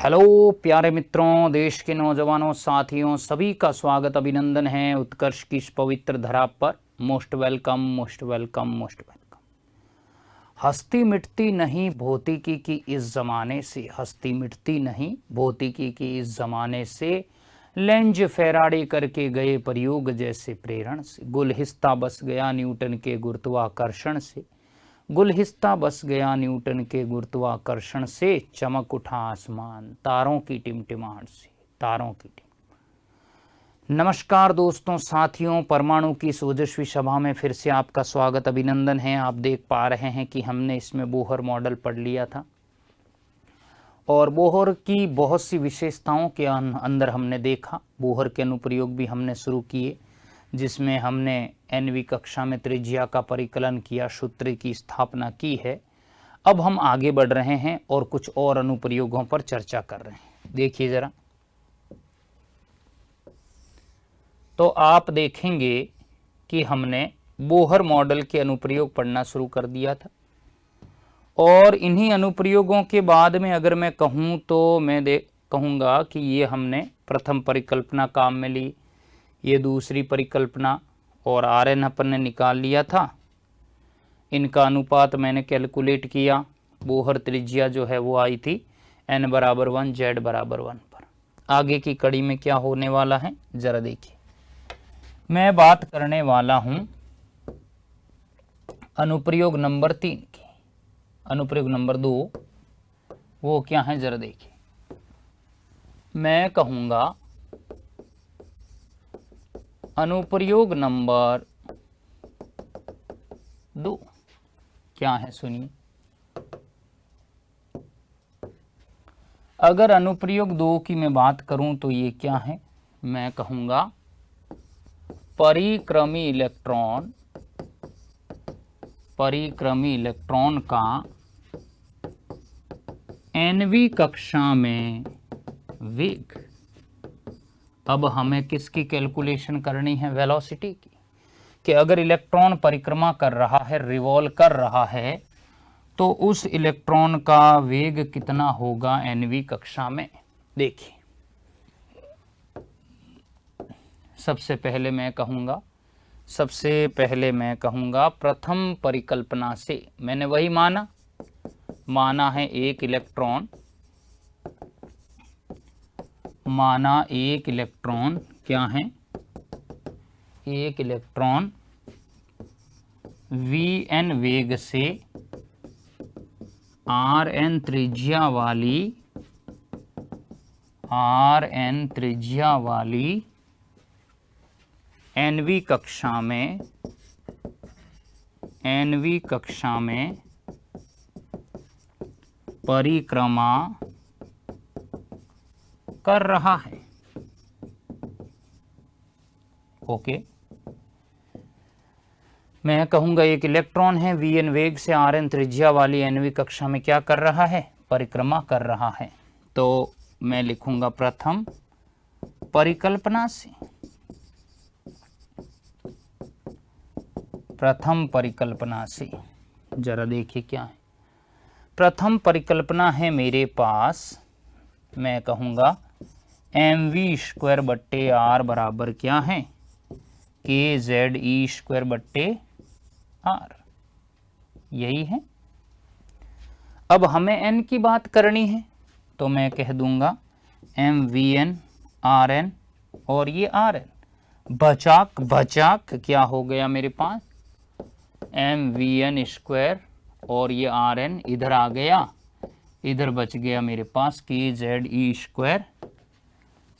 Hello प्यारे मित्रों, देश के नौजवानों, साथियों, सभी का स्वागत अभिनंदन है उत्कर्ष की इस पवित्र धरा पर। Most welcome, most welcome, most welcome. हस्ती मिटती नहीं भौतिकी की इस ज़माने से, हस्ती मिटती नहीं भौतिकी की इस ज़माने से, लेंज फेराडे करके गए प्रयोग जैसे प्रेरण से, गुलहिस्ता बस गया न्यूटन के गुरुत्वाकर्षण से, गुलहिस्ता बस गया न्यूटन के गुरुत्वाकर्षण से, चमक उठा आसमान तारों की टिमटिमाहट से, तारों की टिम। नमस्कार दोस्तों, साथियों, परमाणु की इस ओजस्वी सभा में फिर से आपका स्वागत अभिनंदन है। आप देख पा रहे हैं कि हमने इसमें बोहर मॉडल पढ़ लिया था और बोहर की बहुत सी विशेषताओं के अंदर हमने देखा। बोहर के अनुप्रयोग भी हमने शुरू किए, जिसमें हमने एनवी कक्षा में त्रिज्या का परिकलन किया, सूत्र की स्थापना की है। अब हम आगे बढ़ रहे हैं और कुछ और अनुप्रयोगों पर चर्चा कर रहे हैं। देखिए जरा, तो आप देखेंगे कि हमने बोहर मॉडल के अनुप्रयोग पढ़ना शुरू कर दिया था और इन्हीं अनुप्रयोगों के बाद में अगर मैं कहूँ तो मैं कहूँगा कि ये हमने प्रथम परिकल्पना काम में ली, ये दूसरी परिकल्पना, और आर एन अपन ने निकाल लिया था। इनका अनुपात मैंने कैलकुलेट किया। बोहर त्रिज्या जो है वो आई थी n बराबर 1 z बराबर 1 पर। आगे की कड़ी में क्या होने वाला है जरा देखिए। मैं बात करने वाला हूं अनुप्रयोग नंबर 3 की। अनुप्रयोग नंबर 2 वो क्या है जरा देखिए। मैं कहूँगा अनुप्रयोग नंबर 2 क्या है सुनिए। अगर अनुप्रयोग 2 की मैं बात करूं तो ये क्या है, मैं कहूँगा परिक्रमी इलेक्ट्रॉन का एनवी कक्षा में वेग। अब हमें किसकी कैलकुलेशन करनी है, वेलोसिटी की, कि अगर इलेक्ट्रॉन परिक्रमा कर रहा है, रिवॉल्व कर रहा है, तो उस इलेक्ट्रॉन का वेग कितना होगा एनवी कक्षा में। देखिए, सबसे पहले मैं कहूँगा प्रथम परिकल्पना से, मैंने वही माना है एक इलेक्ट्रॉन, क्या है, एक इलेक्ट्रॉन Vn वेग से Rn त्रिज्या वाली एनवी कक्षा में परिक्रमा कर रहा है। ओके, मैं कहूँगा एक इलेक्ट्रॉन है, Vn वेग से Rn त्रिज्या वाली एनवी कक्षा में क्या कर रहा है, परिक्रमा कर रहा है। तो मैं लिखूँगा प्रथम परिकल्पना से। जरा देखिए क्या है। प्रथम परिकल्पना है मेरे पास, मैं कहूँगा mv² बट्टे r बराबर क्या है, kze² बट्टे r, यही है। अब हमें n की बात करनी है तो मैं कह दूंगा mvn rn और ये rn बचाक क्या हो गया मेरे पास, mvn² और ये rn इधर आ गया, इधर बच गया मेरे पास kze²।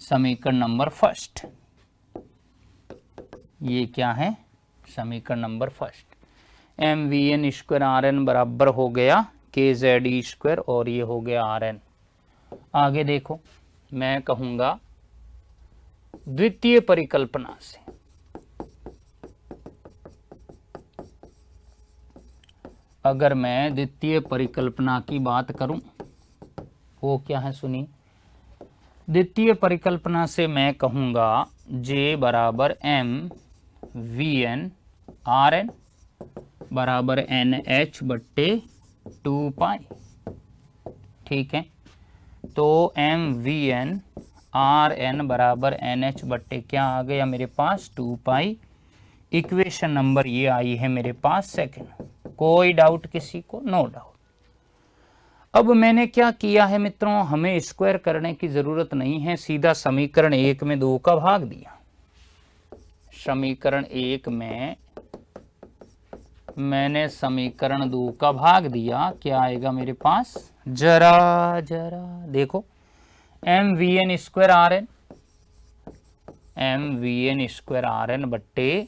समीकरण नंबर फर्स्ट, ये क्या है, समीकरण नंबर फर्स्ट। mvn² rn बराबर हो गया kze² और ये हो गया rn। आगे देखो, मैं कहूँगा द्वितीय परिकल्पना से। अगर मैं द्वितीय परिकल्पना की बात करूं, वो क्या है सुनिए। द्वितीय परिकल्पना से मैं कहूँगा J बराबर mvn rn बराबर NH बट्टे 2 पाई। ठीक है, तो M V N R N बराबर एन एच बट्टे क्या आ गया मेरे पास 2 पाई। इक्वेशन नंबर ये आई है मेरे पास सेकंड। कोई डाउट किसी को? No doubt. अब मैंने क्या किया है मित्रों, हमें स्क्वायर करने की जरूरत नहीं है, सीधा समीकरण 1 में 2 का भाग दिया। समीकरण 1 में मैंने समीकरण 2 का भाग दिया, क्या आएगा मेरे पास, जरा देखो, M V N square R N, M V N square R N बट्टे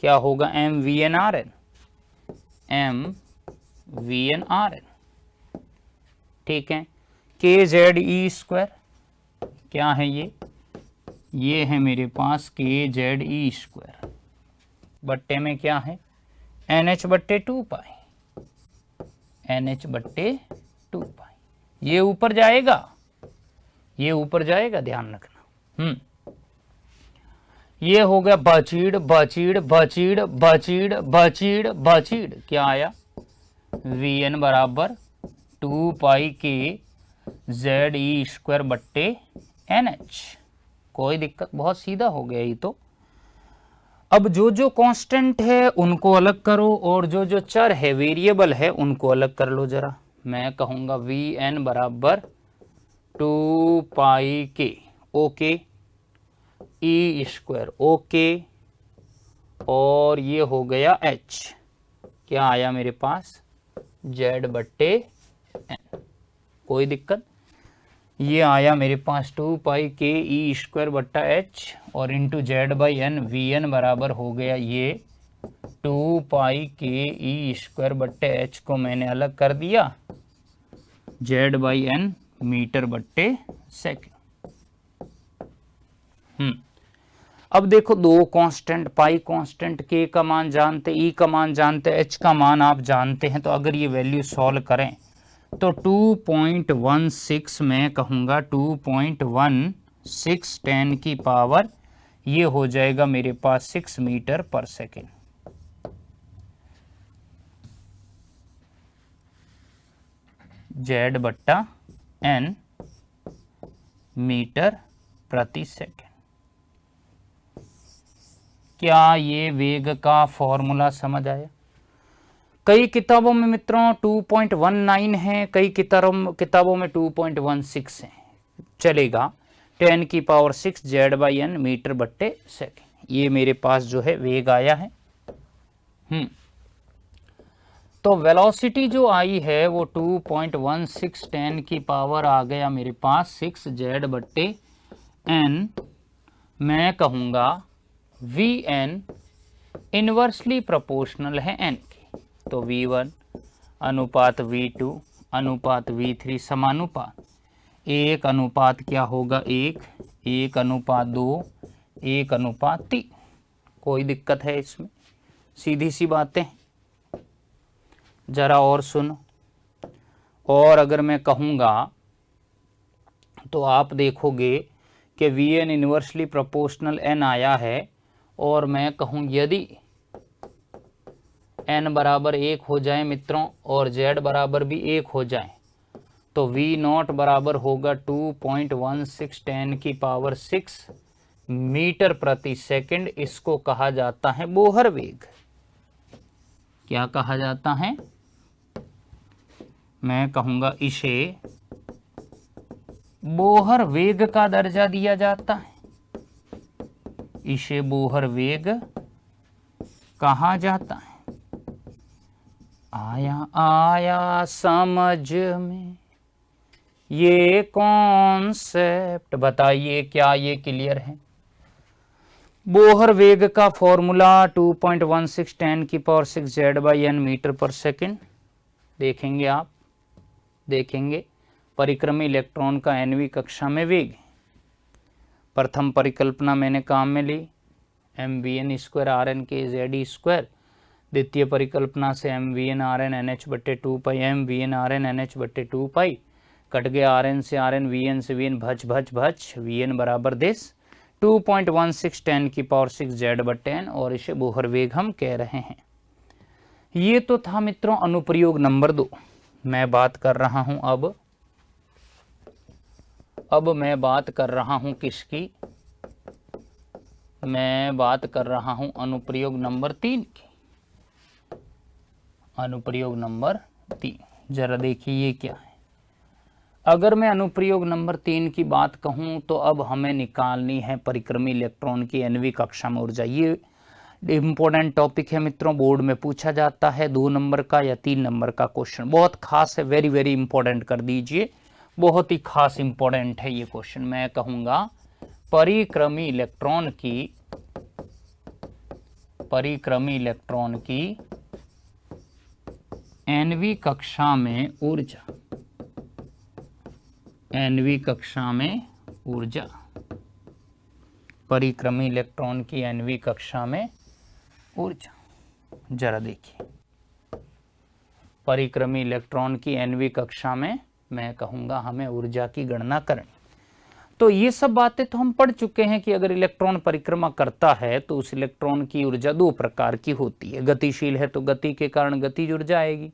क्या होगा, M V N R N, M V N R N, ठीक है। के जेड ई स्क्वायर क्या है ये है मेरे पास के जेड ई स्क्वायर बट्टे में क्या है, एन एच बट्टे 2 पाई, एन एच बट्टे 2 पाई। ये ऊपर जाएगा, ये ऊपर जाएगा, ध्यान रखना। ये हो गया बाचीड़ बाचीड़ बाचीड़ बाचीड़ बाचीड़ बाचीड़, क्या आया, वी एन बराबर 2 पाई के जेड ई स्क्वायर बट्टे एन एच। कोई दिक्कत? बहुत सीधा हो गया ये तो। अब जो जो कांस्टेंट है उनको अलग करो और जो जो चर है, वेरिएबल है, उनको अलग कर लो जरा। मैं कहूंगा वी एन बराबर 2 पाई के ओके ई स्क्वायर ओके, और ये हो गया एच, क्या आया मेरे पास, जेड बट्टे एन। कोई दिक्कत? ये आया मेरे पास 2 पाई के ई स्क्वायर बट्टा एच और into Z by N. V N बराबर हो गया ये 2 पाई के ई स्क्वायर बट्टे एच को मैंने अलग कर दिया, जेड बाई एन मीटर बट्टे सेकेंड। अब देखो दो कांस्टेंट, पाई कांस्टेंट, के का मान जानते, ई का मान जानते, एच का मान आप जानते हैं। तो अगर ये वैल्यू सॉल्व करें तो 2.16 मैं कहूँगा 2.16 10 की पावर ये हो जाएगा मेरे पास 6 मीटर पर सेकेंड। जेड बट्टा एन मीटर प्रति सेकेंड। क्या ये वेग का फॉर्मूला समझ आया? कई किताबों में मित्रों 2.19 है, कई किताबों में 2.16 है, चलेगा। 10 की power 6 Z by N metre बट्टे सेकेंड, ये मेरे पास जो है वेग आया है। तो वेलोसिटी जो आई है वो 2.16 10 की पावर आ गया मेरे पास 6 जेड बट्टे एन। मैं कहूँगा वी एन इनवर्सली प्रोपोर्शनल है एन की, तो V1 अनुपात V2 अनुपात V3 समानुपात 1 अनुपात क्या होगा 1, 1 अनुपात 2, 1 अनुपात 3। कोई दिक्कत है इसमें? सीधी सी बातें। जरा और सुनो, और अगर मैं कहूँगा तो आप देखोगे कि Vn इनवर्सली प्रोपोर्शनल n आया है, और मैं कहूँ यदि n बराबर 1 हो जाए मित्रों और z बराबर भी 1 हो जाए तो v नॉट बराबर होगा 2.16 10 की पावर 6 मीटर प्रति सेकंड। इसको कहा जाता है बोहर वेग। क्या कहा जाता है? मैं कहूँगा इसे बोहर वेग का दर्जा दिया जाता है, इसे बोहर वेग कहा जाता है। आया समझ में ये कॉन्सेप्ट? बताइए क्या ये क्लियर है? बोहर वेग का फॉर्मूला 2.16 10 की power 6 Z by N metre पर सेकेंड। देखेंगे आप, देखेंगे परिक्रमी इलेक्ट्रॉन का एनवी कक्षा में वेग। प्रथम परिकल्पना मैंने काम में ली, M V N square R N K Z E square. द्वितीय परिकल्पना से M V N R N N H बट्टे 2 pi, M V N R N N H बट्टे 2 पाई, कट गया आर एन से आर एन, वी एन से V N, भच भच भच, वी एन बराबर दिस 2.16 10 की पावर 6 जेड बट्टे एन, और इसे बोहर वेग हम कह रहे हैं। ये तो था मित्रों अनुप्रयोग नंबर 2। मैं बात कर रहा हूं अब अब मैं बात कर रहा हूं किसकी, मैं बात कर रहा हूं अनुप्रयोग नंबर 3 की। अनुप्रयोग नंबर 3 जरा देखिए ये क्या है। अगर मैं अनुप्रयोग नंबर 3 की बात कहूं तो अब हमें निकालनी है परिक्रमी इलेक्ट्रॉन की nवीं कक्षा में ऊर्जा। ये इंपॉर्टेंट टॉपिक है मित्रों, बोर्ड में पूछा जाता है 2 नंबर का या 3 नंबर का क्वेश्चन, बहुत खास है, वेरी वेरी इंपॉर्टेंट कर दीजिए, बहुत ही खास इंपॉर्टेंट है ये क्वेश्चन। मैं कहूंगा परिक्रमी इलेक्ट्रॉन की nवीं कक्षा में ऊर्जा, nवीं कक्षा में ऊर्जा, परिक्रमी इलेक्ट्रॉन की nवीं कक्षा में ऊर्जा। जरा देखिए परिक्रमी इलेक्ट्रॉन की nवीं कक्षा में मैं कहूंगा हमें ऊर्जा की गणना करनी। तो ये सब बातें तो हम पढ़ चुके हैं कि अगर इलेक्ट्रॉन परिक्रमा करता है तो उस इलेक्ट्रॉन की ऊर्जा 2 प्रकार की होती है। गतिशील है तो गति के कारण गतिज ऊर्जा आएगी,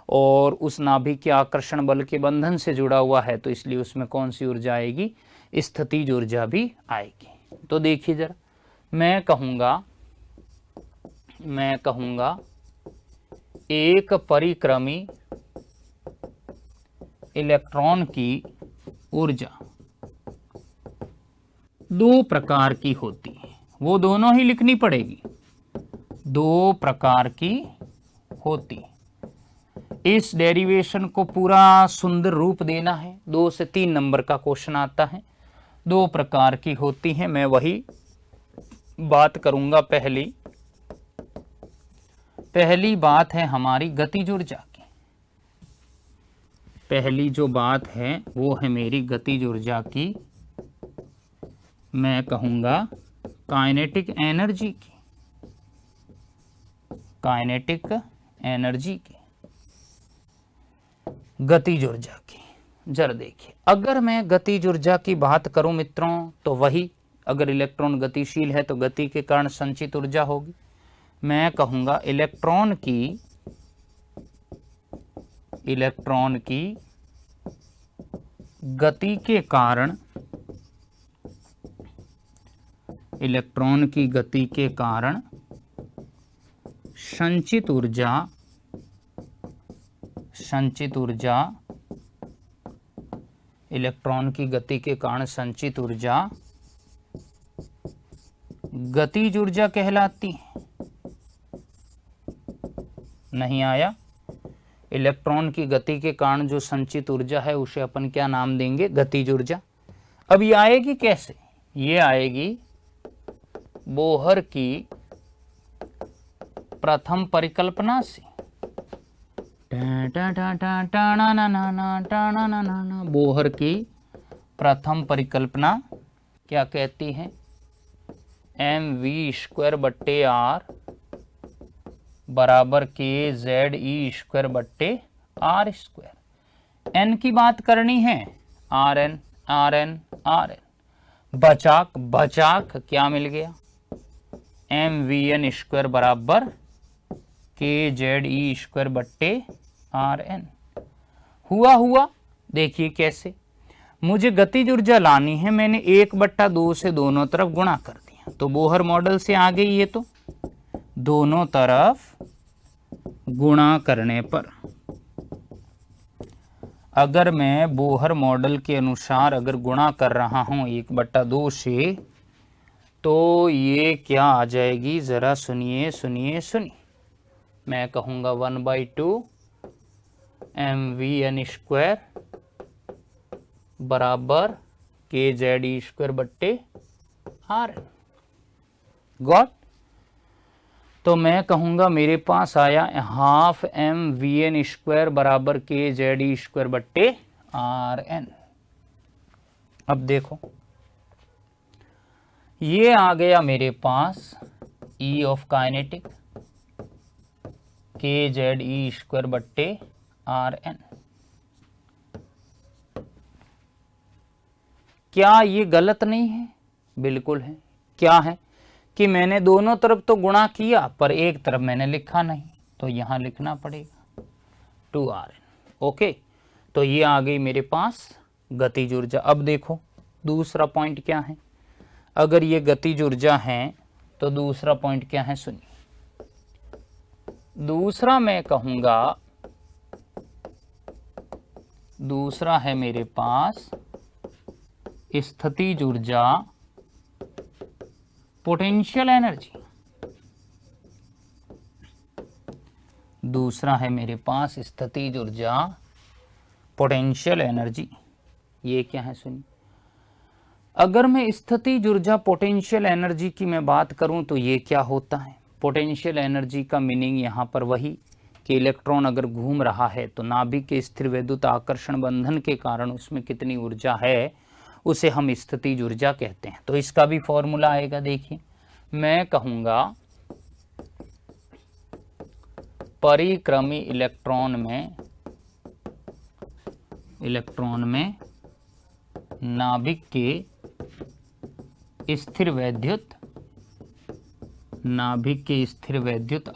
और उस नाभिक के आकर्षण बल के बंधन से जुड़ा हुआ है तो इसलिए उसमें कौन सी ऊर्जा आएगी, स्थितिज ऊर्जा भी आएगी। तो देखिए जरा, मैं कहूंगा एक परिक्रमी इलेक्ट्रॉन की ऊर्जा 2 प्रकार की होती है, वो दोनों ही लिखनी पड़ेगी, 2 प्रकार की होती। इस डेरिवेशन को पूरा सुंदर रूप देना है, 2 से 3 नंबर का क्वेश्चन आता है। 2 प्रकार की होती हैं, मैं वही बात करूंगा। पहली बात है हमारी गतिज ऊर्जा की। पहली जो बात है वो है मेरी गतिज ऊर्जा की, मैं कहूंगा काइनेटिक एनर्जी की, काइनेटिक एनर्जी की, गतिज ऊर्जा की। जरा देखिए, अगर मैं गतिज ऊर्जा की बात करूं मित्रों तो वही, अगर इलेक्ट्रॉन गतिशील है तो गति के कारण संचित ऊर्जा होगी। मैं कहूंगा इलेक्ट्रॉन की गति के कारण, इलेक्ट्रॉन की गति के कारण संचित ऊर्जा, इलेक्ट्रॉन की गति के कारण संचित ऊर्जा गतिज ऊर्जा कहलाती है। नहीं आया? इलेक्ट्रॉन की गति के कारण जो संचित ऊर्जा है उसे अपन क्या नाम देंगे, गतिज ऊर्जा। अब ये आएगी कैसे, ये आएगी बोहर की प्रथम परिकल्पना से। बोहर की प्रथम परिकल्पना क्या कहती है, mv² बराबर kZe²r²। n की बात करनी है, Rn बचाक क्या मिल गया, mvn² बराबर kZe²/Rn। हुआ देखिए कैसे, मुझे गतिज ऊर्जा लानी है, मैंने 1/2 से दोनों तरफ गुणा कर दिया, तो बोहर मॉडल से आ गई ये। तो दोनों तरफ गुणा करने पर, अगर मैं बोहर मॉडल के अनुसार अगर गुणा कर रहा हूं 1/2 से, तो ये क्या आ जाएगी, जरा सुनिए। मैं कहूंगा 1/2 mvn² बराबर kZe²/Rn। गॉट? तो मैं कहूंगा मेरे पास आया 1/2 mvn² बराबर kZe²/Rn। अब देखो ये आ गया मेरे पास E ऑफ काइनेटिक kZe²/Rn। क्या ये गलत नहीं है? बिल्कुल है। क्या है कि मैंने दोनों तरफ तो गुणा किया पर एक तरफ मैंने लिखा नहीं, तो यहां लिखना पड़ेगा 2Rn। ओके, तो ये आ गई मेरे पास गतिज ऊर्जा। अब देखो दूसरा पॉइंट क्या है, अगर ये गतिज ऊर्जा है तो दूसरा पॉइंट क्या है सुनिए। दूसरा मैं कहूंगा, दूसरा है मेरे पास स्थितिज ऊर्जा पोटेंशियल एनर्जी। दूसरा है मेरे पास स्थितिज ऊर्जा पोटेंशियल एनर्जी। ये क्या है सुनिए, अगर मैं स्थितिज ऊर्जा पोटेंशियल एनर्जी की मैं बात करूं तो ये क्या होता है। पोटेंशियल एनर्जी का मीनिंग यहाँ पर वही कि इलेक्ट्रॉन अगर घूम रहा है तो नाभिक के स्थिर वैद्युत आकर्षण बंधन के कारण उसमें कितनी ऊर्जा है उसे हम स्थितिज ऊर्जा कहते हैं। तो इसका भी फॉर्मूला आएगा, देखिए मैं कहूँगा परिक्रमी इलेक्ट्रॉन में नाभिक के स्थिर वैद्युत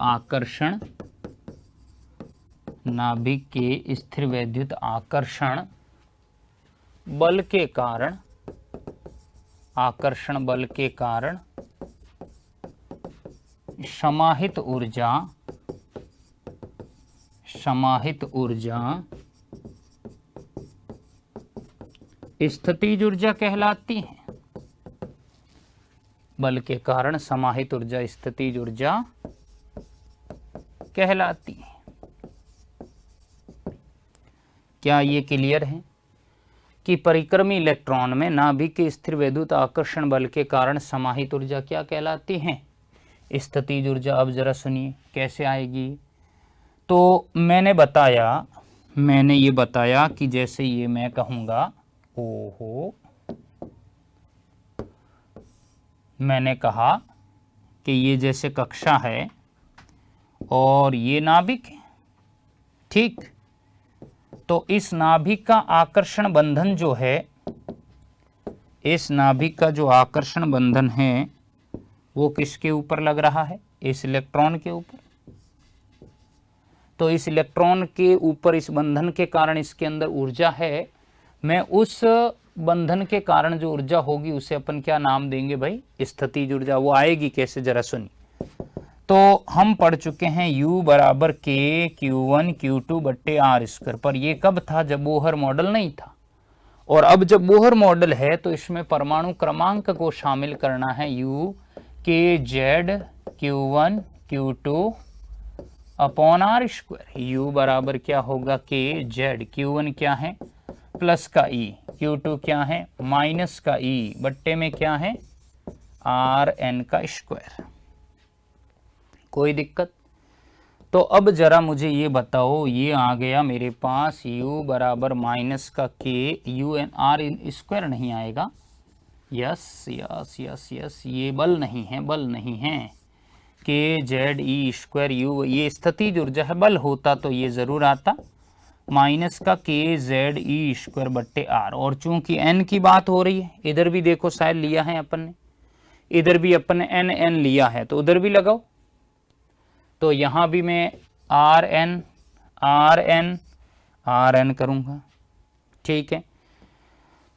आकर्षण, नाभिक के स्थिर वैद्युत आकर्षण बल के कारण, आकर्षण बल के कारण समाहित ऊर्जा स्थितिज ऊर्जा कहलाती है। बल के कारण समाहित ऊर्जा स्थितिज ऊर्जा कहलाती है। क्या ये क्लियर है कि परिक्रमी इलेक्ट्रॉन में नाभिक के स्थिर वैद्युत आकर्षण बल के कारण समाहित ऊर्जा क्या कहलाती है, स्थितिज ऊर्जा। अब जरा सुनिए कैसे आएगी। तो मैंने ये बताया कि जैसे ये मैं कहूँगा, ओहो, मैंने कहा कि ये जैसे कक्षा है और ये नाभिक है, ठीक। तो इस नाभिक का आकर्षण बंधन जो है, इस नाभिक का जो आकर्षण बंधन है वो किसके ऊपर लग रहा है, इस इलेक्ट्रॉन के ऊपर। तो इस इलेक्ट्रॉन के ऊपर इस बंधन के कारण इसके अंदर ऊर्जा है। मैं उस बंधन के कारण जो ऊर्जा होगी उसे अपन क्या नाम देंगे भाई, स्थितिज ऊर्जा। वो आएगी कैसे जरा सुनिए। तो हम पढ़ चुके हैं U बराबर K Q1 Q2 बट्टे R स्क्वायर, पर ये कब था, जब बोहर मॉडल नहीं था। और अब जब बोहर मॉडल है तो इसमें परमाणु क्रमांक को शामिल करना है, U K Z Q1 Q2 upon R square. U बराबर क्या होगा K Z, Q1 क्या है प्लस का E, Q2 क्या है माइनस का E, बट्टे में क्या है RN का स्क्वायर। कोई दिक्कत। तो अब जरा मुझे ये बताओ, ये आ गया मेरे पास U बराबर माइनस का K, UN R स्क्वायर नहीं आएगा। यस यस यस यस, ये बल नहीं है, K Z E square U, ये स्थितिज ऊर्जा है। बल होता तो ये जरूर आता, माइनस का K Z E स्क्वायर बट्टे R। और चूंकि N की बात हो रही है, इधर भी देखो शायद लिया है अपन ने, इधर भी अपन ने N लिया है, तो उधर भी लगाओ। तो यहाँ भी मैं RN करूँगा, ठीक है।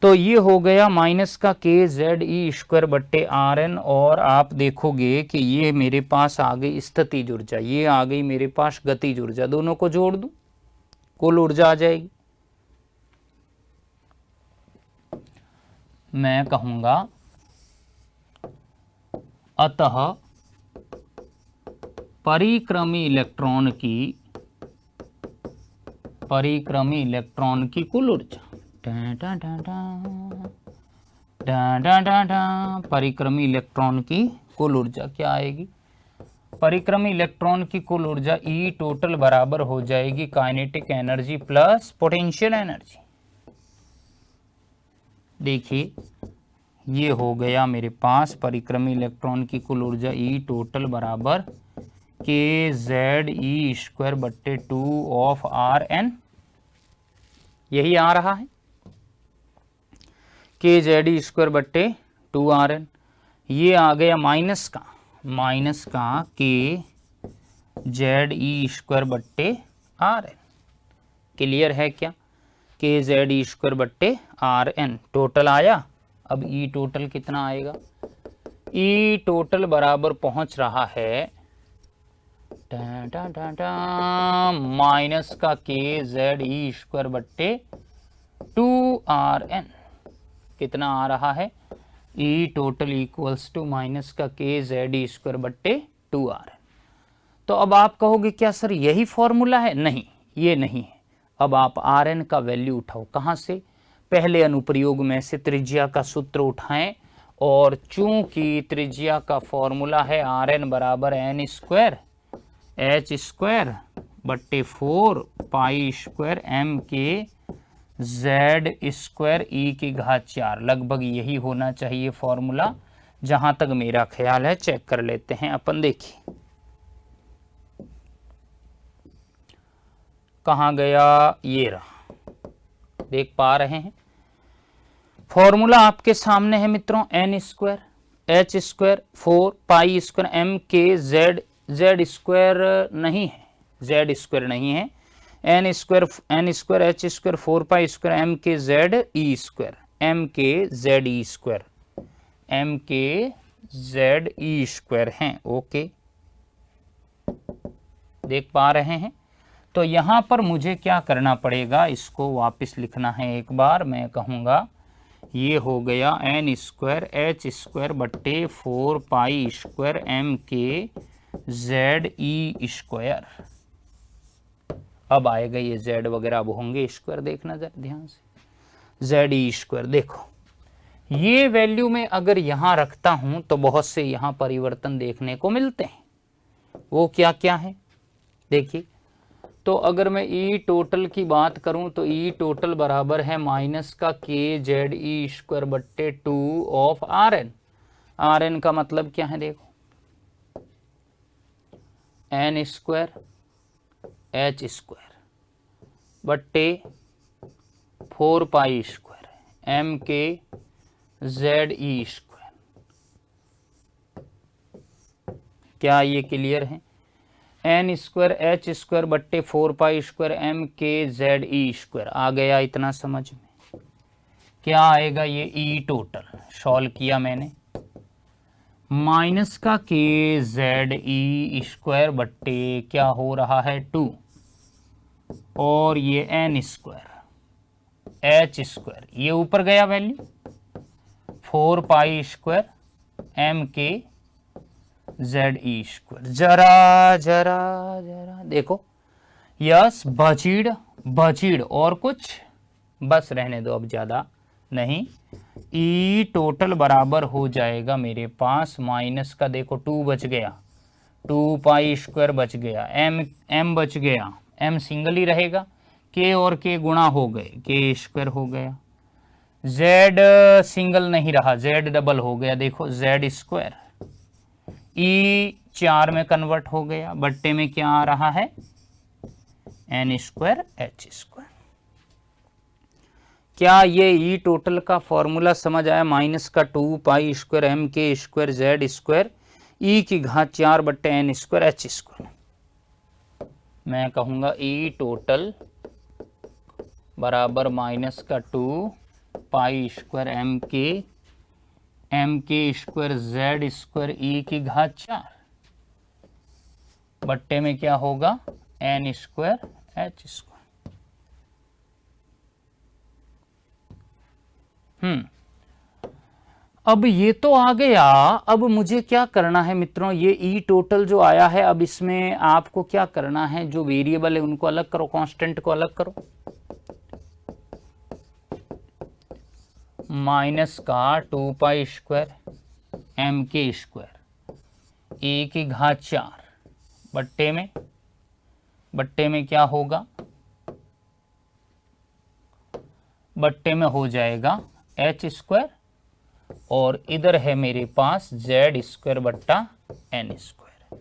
तो ये हो गया माइनस का K Z E स्क्वायर बट्टे RN। और आप देखोगे कि ये मेरे पास आ गई स्थितिज ऊर्जा, ये आ गई मेरे पास गतिज ऊर्जा। दोनों को जोड़ दूं, कुल ऊर्जा आ जाएगी। मैं कहूँगा अतः परिक्रमी इलेक्ट्रॉन की कुल ऊर्जा, परिक्रमी इलेक्ट्रॉन की कुल ऊर्जा क्या आएगी, परिक्रमी इलेक्ट्रॉन की कुल ऊर्जा E टोटल बराबर हो जाएगी kinetic energy plus potential energy. देखिए ये हो गया मेरे पास परिक्रमी इलेक्ट्रॉन की कुल ऊर्जा E टोटल बराबर K Z E स्क्वायर बट्टे 2 ऑफ RN, यही आ रहा है K Z E स्क्वायर बट्टे 2 RN। ये आ गया माइनस का K Z E स्क्वायर बट्टे RN। क्लियर है क्या। के जेड ई स्क्वायर बट्टे आर एन टोटल आया। अब ई टोटल कितना आएगा, ई टोटल बराबर पहुंच रहा है माइनस का के जेड ई स्क्वायर बट्टे 2rn। कितना आ रहा है, ई टोटल इक्वल्स टू माइनस का के जेड ई स्क्वायर बट्टे 2rn। तो अब आप कहोगे क्या सर यही फॉर्मूला है, नहीं ये नहीं है। अब आप rn का वैल्यू उठाओ, कहाँ से, पहले अनुप्रयोग में से त्रिज्या का सूत्र उठाएं, और चूंकि त्रिज्या का फॉर्मूला है rn बराबर n स्क्वायर h स्क्वायर बट्टे 4 पाई स्क्वायर m के z स्क्वायर ई की घात 4, लगभग यही होना चाहिए फॉर्मूला, जहां तक मेरा ख्याल है। चेक कर लेते हैं अपन, देखिए कहाँ गया, ये रहा, देख पा रहे हैं फॉर्मूला आपके सामने है मित्रों, N square H square 4 pi square M K Z, Z square नहीं है, जेड स्क्वायर नहीं है, N square H square 4 pi square M K Z E square, M K Z E square, M K Z E square हैं। Okay, देख पा रहे हैं। तो यहां पर मुझे क्या करना पड़ेगा, इसको वापस लिखना है एक बार, मैं कहूँगा ये हो गया एन स्क्वायर एच स्क्वायर बट्टे 4 pi square M K Z E square. अब आएगा ये जेड वगैरह अब होंगे स्क्वायर, देखना जरा ध्यान से, जेड ई स्क्वायर। देखो ये वैल्यू में अगर यहाँ रखता हूँ तो बहुत से यहाँ परिवर्तन देखने को मिलते हैं, वो क्या क्या है देखिए। तो अगर मैं ई टोटल की बात करूं तो ई टोटल बराबर है माइनस का के जेड ई स्क्वायर बट्टे 2 of R N. R N का मतलब क्या है, देखो एन स्क्वायर एच स्क्वायर बट्टे 4 pi square M K Z E square. क्या ये क्लियर है, एन स्क्वायर एच स्क्वायर बट्टे 4 pi square M K Z E square आ गया, इतना समझ में। क्या आएगा ये ई टोटल, सॉल्व किया मैंने, माइनस का के जेड ई स्क्वायर बट्टे क्या हो रहा है 2, और ये एन स्क्वायर एच स्क्वायर, ये ऊपर गया value 4 pi square M K Z E square. जरा जरा जरा देखो, यस बचीड़ और कुछ, बस रहने दो अब ज्यादा नहीं। ई टोटल बराबर हो जाएगा मेरे पास माइनस का, देखो 2 बच गया, 2 पाई स्क्वायर बच गया, एम बच गया, एम सिंगल ही रहेगा, के और के गुणा हो गए, के स्क्वायर हो गया, जेड सिंगल नहीं रहा, जेड डबल हो गया, देखो जेड स्क्वायर, ई 4 में कन्वर्ट हो गया, बट्टे में क्या आ रहा है एन स्क्वायर एच स्क्वायर। क्या ये ई टोटल का फॉर्मूला समझ आया, माइनस का 2 pi square M K square Z square E की घात 4 बट्टे एन स्क्वायर एच स्क्वायर। मैं कहूँगा ई टोटल बराबर माइनस का 2 pi square M K square Z square E की घात 4 बट्टे में क्या होगा एन स्क्वायर एच स्क्वायर। अब ये तो आ गया, अब मुझे क्या करना है मित्रों, ये ई टोटल जो आया है, अब इसमें आपको क्या करना है, जो वेरिएबल है उनको अलग करो, कांस्टेंट को अलग करो। माइनस का 2 pi square M K square ए की घात 4 बट्टे में क्या होगा, बट्टे में हो जाएगा एच स्क्वायर, और इधर है मेरे पास जेड स्क्वायर बट्टा एन स्क्वायर।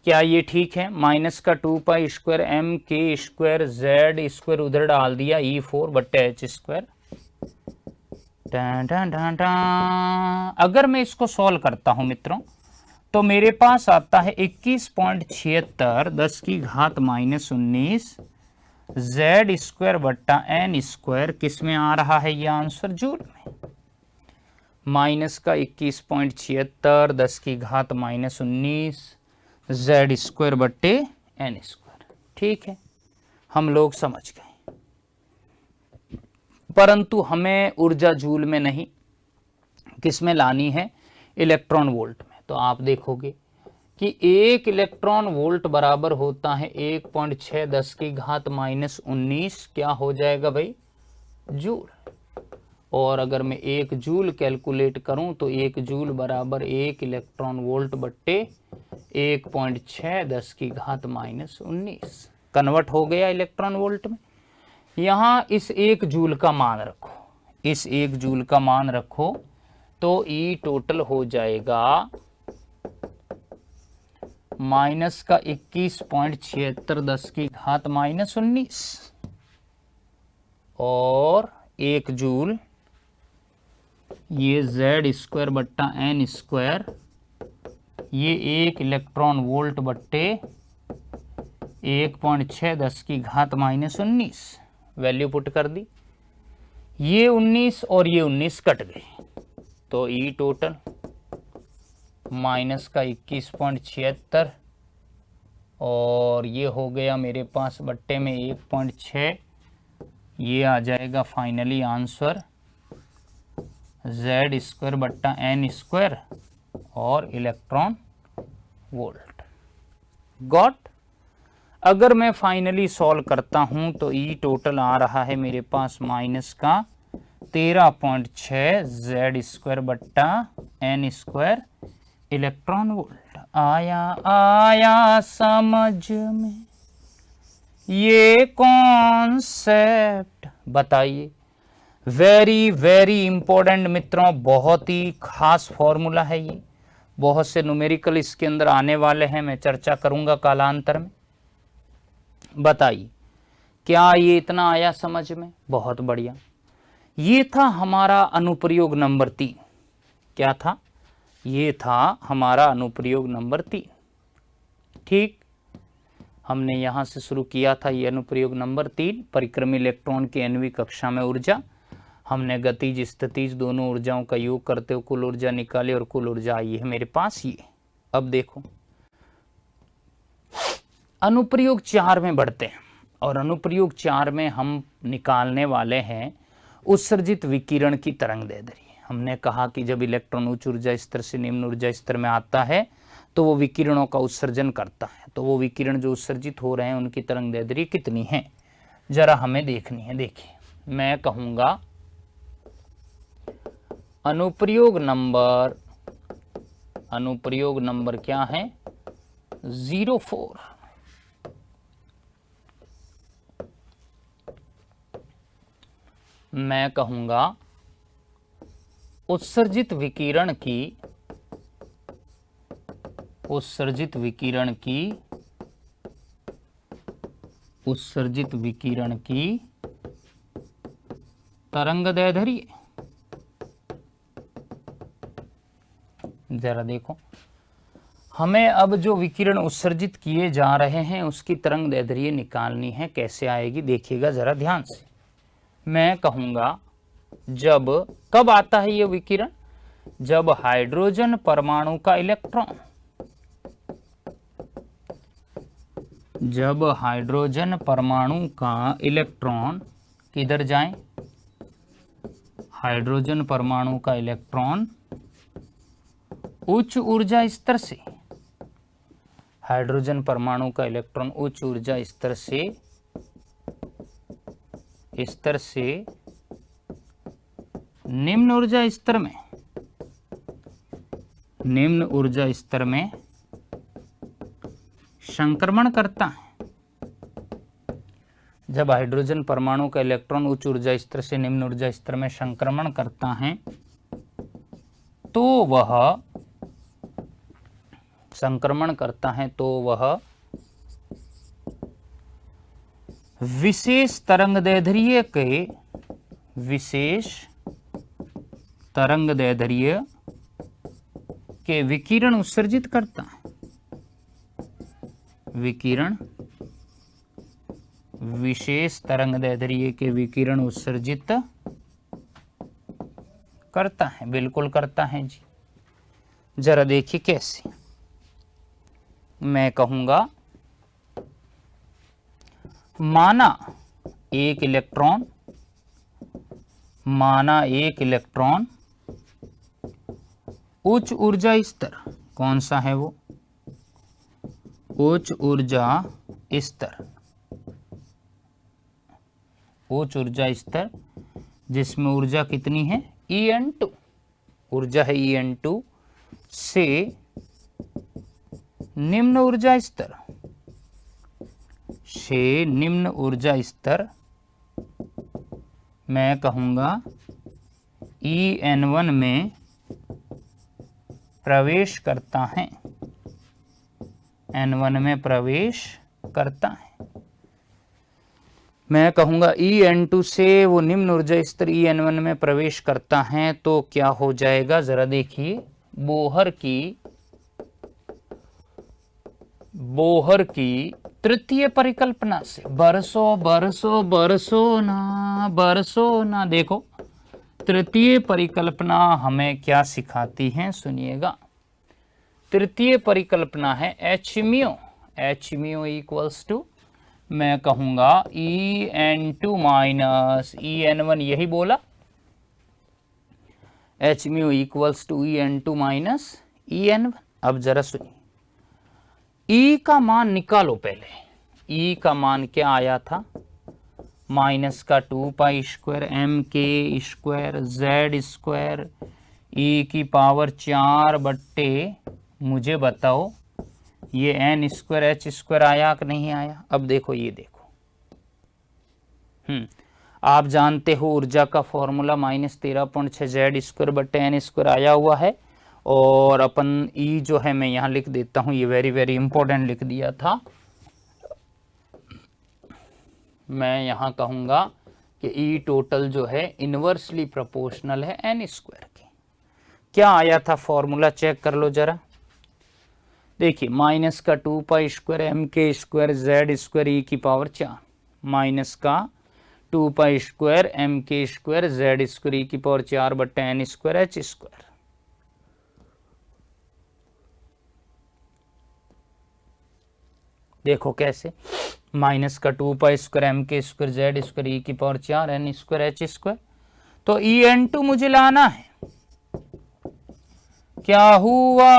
क्या ये ठीक है, माइनस का 2 pi square M K square Z square उधर डाल दिया, ई 4 बट्टे एच स्क्वायर। अगर मैं इसको सॉल्व करता हूं मित्रों तो मेरे पास आता है 21.76 10 की घात -19 जेड स्क्वायर बट्टा एन स्क्वायर किस में आ रहा है ये आंसर? जूल में। माइनस का 21.76 10⁻⁻19 जेड स्क्वायर बट्टे एन स्क्वायर। ठीक है, हम लोग समझ गए, परंतु हमें ऊर्जा जूल में नहीं, किस में लानी है? इलेक्ट्रॉन वोल्ट में। तो आप देखोगे कि 1 इलेक्ट्रॉन वोल्ट बराबर होता है 1.6 10⁻⁻19 क्या हो जाएगा भाई? जूल। और अगर मैं 1 जूल कैलकुलेट करूं तो 1 जूल बराबर 1 इलेक्ट्रॉन वोल्ट बट्टे 1.6 10⁻⁻19 कन्वर्ट हो गया इलेक्ट्रॉन वोल्ट में। यहाँ इस 1 जूल का मान रखो, इस 1 जूल का मान रखो तो ई टोटल हो जाएगा माइनस का 21.76 10⁻⁻19 और 1 जूल ये जेड स्क्वायर बट्टा एन स्क्वायर, ये 1 इलेक्ट्रॉन वोल्ट बट्टे 1.6 10⁻⁻19 वैल्यू पुट कर दी। ये 19 और ये 19 कट गए तो ई टोटल माइनस का 21.76 और ये हो गया मेरे पास बट्टे में 1.6, ये आ जाएगा फाइनली आंसर जेड स्क्वायर बट्टा एन स्क्वायर और इलेक्ट्रॉन वोल्ट। गॉट? अगर मैं फाइनली सॉल्व करता हूं तो ई टोटल आ रहा है मेरे पास माइनस का 13.6 जेड स्क्वायर बट्टा एन स्क्वायर इलेक्ट्रॉन वोल्ट। आया आया समझ में ये कॉन्सेप्ट? बताइए। वेरी वेरी इंपॉर्टेंट मित्रों, बहुत ही खास फॉर्मूला है ये, बहुत से न्यूमेरिकल इसके अंदर आने वाले हैं, मैं चर्चा करूंगा कालांतर में। बताइए क्या ये इतना आया समझ में? बहुत बढ़िया। ये था हमारा अनुप्रयोग नंबर 3। क्या था? ये था हमारा अनुप्रयोग नंबर 3। ठीक, हमने यहां से शुरू किया था ये अनुप्रयोग नंबर 3, परिक्रमी इलेक्ट्रॉन की nवीं कक्षा में ऊर्जा। हमने गतिज स्थितिज दोनों ऊर्जाओं का योग करते हुए कुल ऊर्जा निकाली और कुल ऊर्जा आई है मेरे पास ये। अब देखो अनुप्रयोग 4 में बढ़ते हैं और अनुप्रयोग 4 में हम निकालने वाले हैं उत्सर्जित विकिरण की तरंगदैर्ध्य। हमने कहा कि जब इलेक्ट्रॉन उच्च ऊर्जा स्तर से निम्न ऊर्जा स्तर में आता है तो वो विकिरणों का उत्सर्जन करता है, तो वो विकिरण जो उत्सर्जित हो रहे हैं उनकी तरंगदैर्ध्य कितनी है जरा हमें देखनी है। देखिए मैं कहूंगा अनुप्रयोग नंबर क्या है? 04। मैं कहूंगा उत्सर्जित विकिरण की तरंगदैर्ध्य। जरा देखो हमें अब जो विकिरण उत्सर्जित किए जा रहे हैं उसकी तरंगदैर्ध्य निकालनी है। कैसे आएगी देखिएगा जरा ध्यान से। मैं कहूंगा जब कब आता है ये विकिरण? जब हाइड्रोजन परमाणु का इलेक्ट्रॉन, जब हाइड्रोजन परमाणु का इलेक्ट्रॉन किधर जाए? हाइड्रोजन परमाणु का इलेक्ट्रॉन उच्च ऊर्जा स्तर से, हाइड्रोजन परमाणु का इलेक्ट्रॉन उच्च ऊर्जा स्तर से निम्न ऊर्जा स्तर में संक्रमण करता है। जब हाइड्रोजन परमाणु का इलेक्ट्रॉन उच्च ऊर्जा स्तर से निम्न ऊर्जा स्तर में संक्रमण करता है तो वह विशेष तरंगदैर्ध्य के विकिरण उत्सर्जित करता है। विकिरण विशेष तरंग दैर्ध्य के विकिरण उत्सर्जित करता है। बिल्कुल करता है जी। जरा देखिए कैसे। मैं कहूंगा माना एक इलेक्ट्रॉन उच्च ऊर्जा स्तर, कौन सा है वो? उच्च ऊर्जा स्तर जिसमें ऊर्जा कितनी है? En2, ऊर्जा है En2 से निम्न ऊर्जा स्तर मैं कहूंगा En1 में प्रवेश करता है। N1 में प्रवेश करता है। मैं कहूंगा En2 से वो निम्न ऊर्जा स्तर En1 में प्रवेश करता है तो क्या हो जाएगा? जरा देखिए, बोहर की तृतीय परिकल्पना से बरसों ना देखो, तृतीय परिकल्पना हमें क्या सिखाती है? सुनिएगा। तृतीय परिकल्पना है एच म्यू इक्वल्स टू, मैं कहूंगा En2 माइनस En1, यही बोला। H mu equals to En2 minus En1। अब जरा सुनिए, E का मान निकालो पहले। E का मान क्या आया था? माइनस का 2 pi square M K square Z square E की पावर 4 बट्टे, मुझे बताओ ये एन स्क्वायर एच स्क्वायर आया कि नहीं आया? अब देखो, ये देखो, आप जानते हो ऊर्जा का फॉर्मूला -13.6 जेड स्क्वायर बट्टे एन स्क्वायर आया हुआ है। और अपन ई जो है मैं यहाँ लिख देता हूँ, ये वेरी वेरी इंपॉर्टेंट लिख दिया था। मैं यहाँ कहूँगा कि ई टोटल जो है इनवर्सली प्रोपोर्शनल है एन स्क्वायर के। क्या आया था फॉर्मूला? चेक कर लो जरा। देखिए, माइनस का 2 pi square M K square Z square E की पावर 4, माइनस का 2 pi square M K square Z square E की पावर 4 बट्टे एन स्क्वायर एच स्क्वायर। देखो कैसे, माइनस का 2 pi square M K square Z square E की power 4 N square H square. तो En2 मुझे लाना है। क्या हुआ?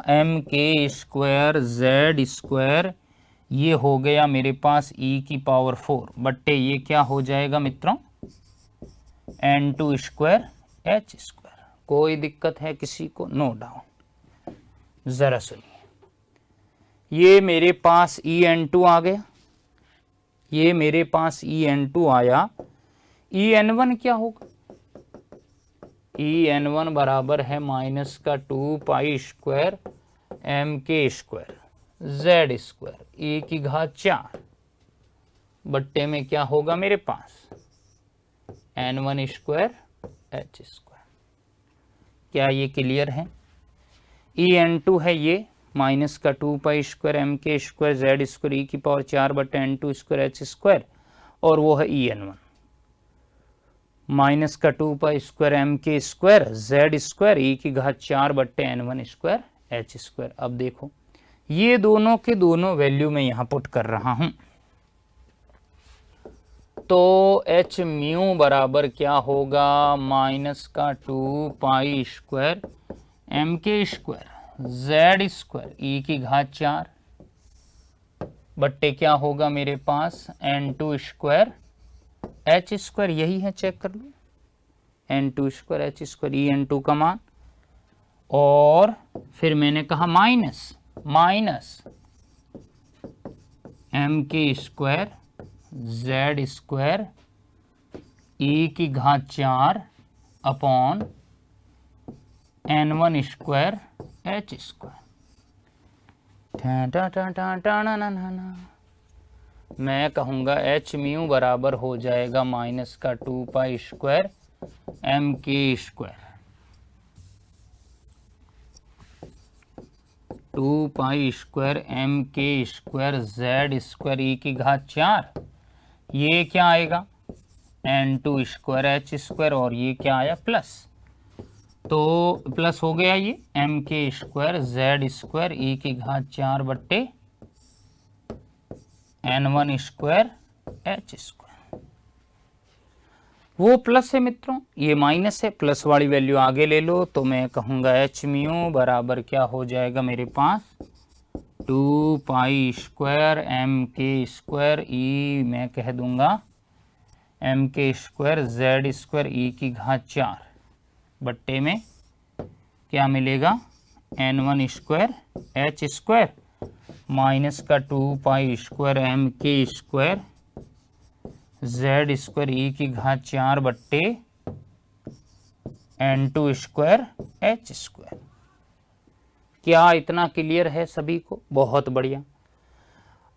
M K square Z square, ये हो गया मेरे पास ई की पावर 4 बट्टे ये क्या हो जाएगा मित्रों? N2 square H square. कोई दिक्कत है किसी को? No doubt. जरा सुनिए, ये मेरे पास En2 आ गया, ये मेरे पास En2 आया। En1 क्या होगा? En1 बराबर है माइनस का 2 pi square M K square Z square E की घात 4 बट्टे में क्या होगा मेरे पास? N1 square H square. क्या ये क्लियर है? En2 है ये माइनस का 2 pi square M K square Z square E की पावर 4 बटे N2 स्क्वायर एच स्क्वायर, और वो है En1 माइनस का 2 pi square M K square Z square E की घात 4 बट्टे N1 स्क्वायर एच स्क्वायर। अब देखो, ये दोनों के दोनों वैल्यू मैं यहां पुट कर रहा हूं, तो एच म्यू बराबर क्या होगा? माइनस का 2 pi square M K square Z square E की घात 4 बट्टे क्या होगा मेरे पास? N2 square H square. यही है, चेक कर लो, N2 square H square En2 का मान। और फिर मैंने कहा minus M K square Z square E की घात 4 upon N1 square H square. मैं कहूँगा एच म्यू बराबर हो जाएगा माइनस का 2 pi square M K square 2 pi square M K square Z square E की घात 4 ये क्या आएगा n2 स्क्वायर एच स्क्वायर, और ये क्या आया प्लस, तो प्लस हो गया ये M K square Z square E की घात 4 बट्टे n1 स्क्वायर एच स्क्वायर। वो प्लस है मित्रों, ये माइनस है, प्लस वाली वैल्यू आगे ले लो, तो मैं कहूँगा एच म्यू बराबर क्या हो जाएगा मेरे पास 2 pi square M K square ई, मैं कह दूंगा M K square Z square E की घात 4 बट्टे में क्या मिलेगा n1 square H square minus का 2 pi square M K square Z square E की घात 4 बट्टे n2 स्क्वायर एच स्क्वायर। क्या इतना क्लियर है सभी को? बहुत बढ़िया।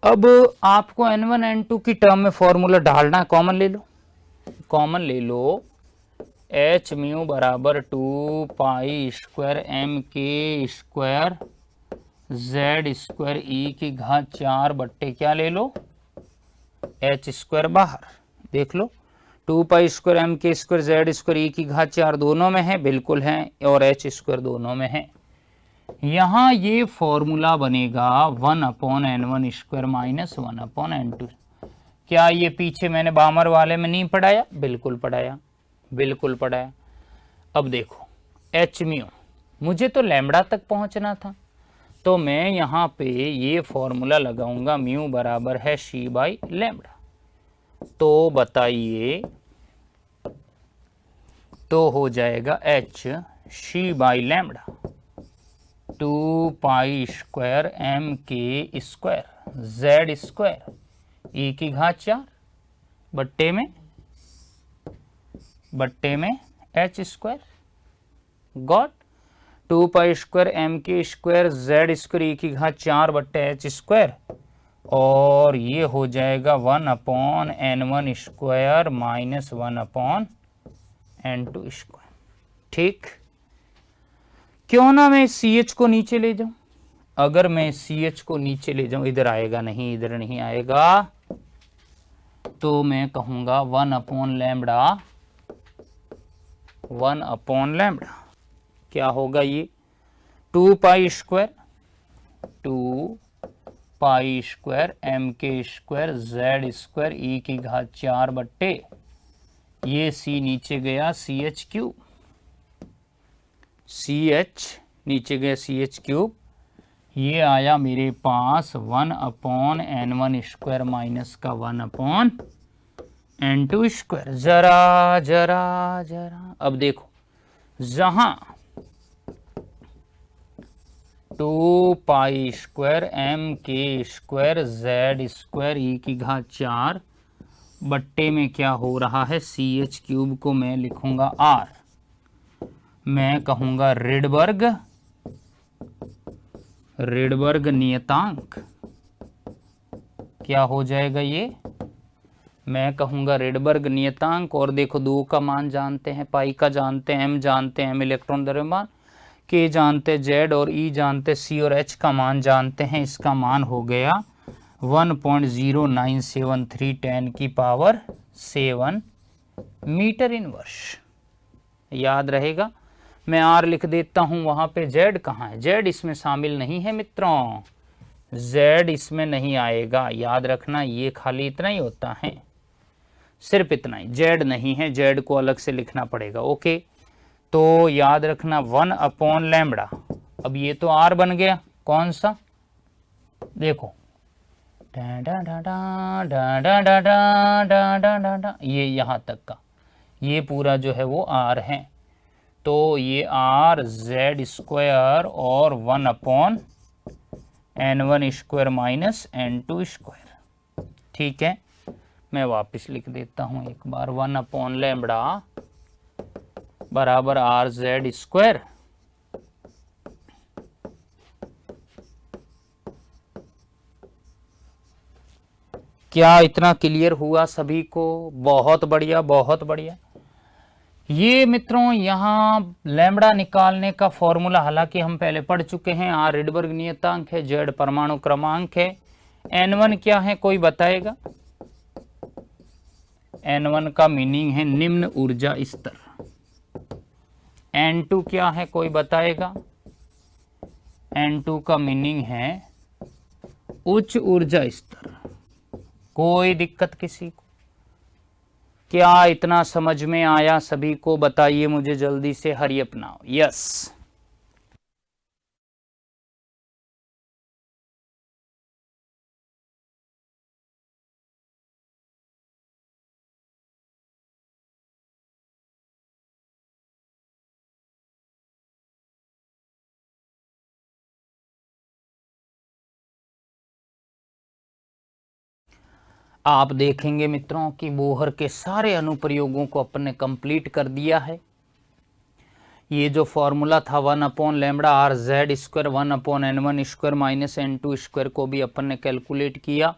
अब आपको n1 n2 की टर्म में फॉर्मूला डालना, कॉमन ले लो, कॉमन ले लो, एच म्यू बराबर 2 pi square M K square Z square E की घात 4 बट्टे क्या ले लो एच स्क्वायर, बाहर देख लो 2 pi square M K square Z square E की घात 4 दोनों में है, बिल्कुल है, और एच स्क्वायर दोनों में है। यहाँ ये फॉर्मूला बनेगा 1/n1 स्क्वायर माइनस 1/n2। क्या ये पीछे मैंने बामर वाले में नहीं पढ़ाया? बिल्कुल पढ़ाया, बिल्कुल पढ़ाया। अब देखो एच म्यू, मुझे तो लैम्बडा तक पहुंचना था, तो मैं यहाँ पे ये फॉर्मूला लगाऊंगा म्यू बराबर है सी बाई लैम्बडा। तो बताइए, तो हो जाएगा H C by lambda 2 pi square M K square Z square E की घात 4 बट्टे में H square, got 2 pi square M K square Z square E की घात 4 बट्टे एच स्क्वायर, और ये हो जाएगा 1/n1 square minus 1/n2 square. ठीक, क्यों ना मैं सी एच को नीचे ले जाऊं? अगर मैं सी एच को नीचे ले जाऊं, इधर आएगा नहीं, इधर नहीं आएगा, तो मैं कहूंगा 1/λ, 1/λ क्या होगा ये 2 pi square M K square Z square E की घात 4 बट्टे, ये सी नीचे गया C H cube, C H नीचे गया सी एच क्यूब, ये आया मेरे पास 1/n1 स्क्वायर माइनस का 1/n2 स्क्वायर। जरा जरा जरा अब देखो, जहां 2 pi square M K square Z square E की घात 4 बट्टे में क्या हो रहा है सी एच क्यूब को मैं लिखूंगा आर, मैं कहूंगा रिडबर्ग नियतांक, क्या हो जाएगा ये, मैं कहूंगा रिडबर्ग नियतांक। और देखो 2 का मान जानते हैं, पाई का जानते हैं, एम जानते हैं, एम इलेक्ट्रॉन द्रव्यमान, के जानते जेड, और ई जानते सी, और एच का मान जानते हैं। इसका मान हो गया 1.0973 10 की पावर 7 मीटर इनवर्स। याद रहेगा, मैं आर लिख देता हूं, वहां पे जेड कहाँ है? जेड इसमें शामिल नहीं है मित्रों, जेड इसमें नहीं आएगा, याद रखना, ये खाली इतना ही होता है, सिर्फ इतना ही, जेड नहीं है, जेड को अलग से लिखना पड़ेगा। ओके, तो याद रखना 1/λ। अब ये तो आर बन गया, कौन सा, देखो ये यहाँ तक का, ये पूरा जो है वो आर है, तो ये आर जेड स्क्वायर और 1/n1 square minus n2 square. ठीक है, मैं वापस लिख देता हूं एक बार, 1/λ बराबर आर जेड स्क्वायर क्या इतना क्लियर हुआ सभी को? बहुत बढ़िया, बहुत बढ़िया। ये मित्रों यहाँ लैम्बडा निकालने का फॉर्मूला हालांकि हम पहले पढ़ चुके हैं। आर रिडबर्ग नियतांक है, जेड परमाणु क्रमांक है, n1 क्या है कोई बताएगा? N1 का मीनिंग है निम्न ऊर्जा स्तर। N2 क्या है, कोई बताएगा? N2 का मीनिंग है उच्च ऊर्जा स्तर। कोई दिक्कत किसी को? क्या इतना समझ में आया सभी को? बताइए मुझे जल्दी से, हरी अपनाओ। यस, आप देखेंगे मित्रों कि बोहर के सारे अनुप्रयोगों को अपन ने कंप्लीट कर दिया है। ये जो फॉर्मूला था 1/λ/r/z² 1/n1² - n2² को भी अपन ने कैलकुलेट किया,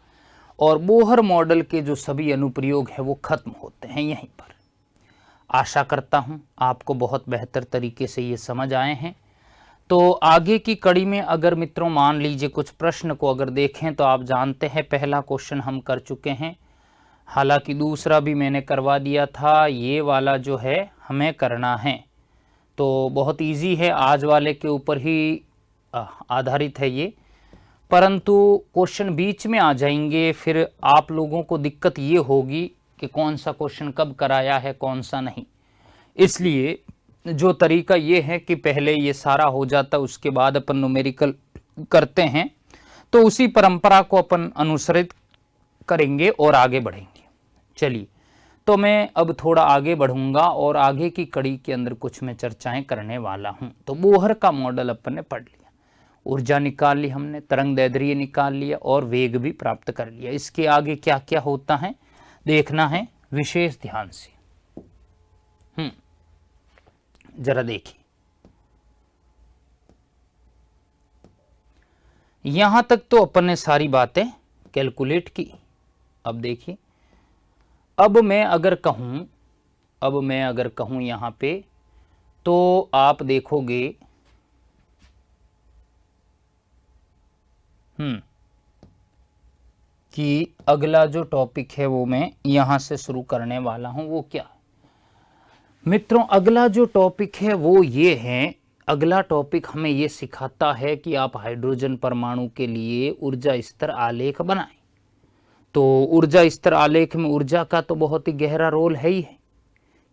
और बोहर मॉडल के जो सभी अनुप्रयोग हैं वो खत्म होते हैं यहीं पर। आशा करता हूँ आपको बहुत बेहतर तरीके से ये समझ आए हैं। तो आगे की कड़ी में अगर मित्रों मान लीजिए कुछ प्रश्न को अगर देखें तो आप जानते हैं पहला क्वेश्चन हम कर चुके हैं, हालांकि दूसरा भी मैंने करवा दिया था। ये वाला जो है हमें करना है, तो बहुत इजी है, आज वाले के ऊपर ही आधारित है ये, परंतु क्वेश्चन बीच में आ जाएंगे, फिर आप लोगों को दिक्कत ये होगी कि कौन सा क्वेश्चन कब कराया है कौन सा नहीं। इसलिए जो तरीका ये है कि पहले ये सारा हो जाता, उसके बाद अपन न्यूमेरिकल करते हैं, तो उसी परंपरा को अपन अनुसरित करेंगे और आगे बढ़ेंगे। चलिए, तो मैं अब थोड़ा आगे बढ़ूंगा और आगे की कड़ी के अंदर कुछ मैं चर्चाएं करने वाला हूं। तो बोहर का मॉडल अपन ने पढ़ लिया, ऊर्जा निकाल ली हमने, तरंगदैर्ध्य निकाल लिया और वेग भी प्राप्त कर लिया। इसके आगे क्या क्या होता है देखना है विशेष ध्यान से। जरा देखिए, यहां तक तो अपन ने सारी बातें कैलकुलेट की। अब देखिए, अब मैं अगर कहूं यहां पे, तो आप देखोगे कि अगला जो टॉपिक है वो मैं यहां से शुरू करने वाला हूं। वो क्या मित्रों, अगला जो टॉपिक है वो ये है, अगला टॉपिक हमें ये सिखाता है कि आप हाइड्रोजन परमाणु के लिए ऊर्जा स्तर आलेख बनाएं। तो ऊर्जा स्तर आलेख में ऊर्जा का तो बहुत ही गहरा रोल है ही है।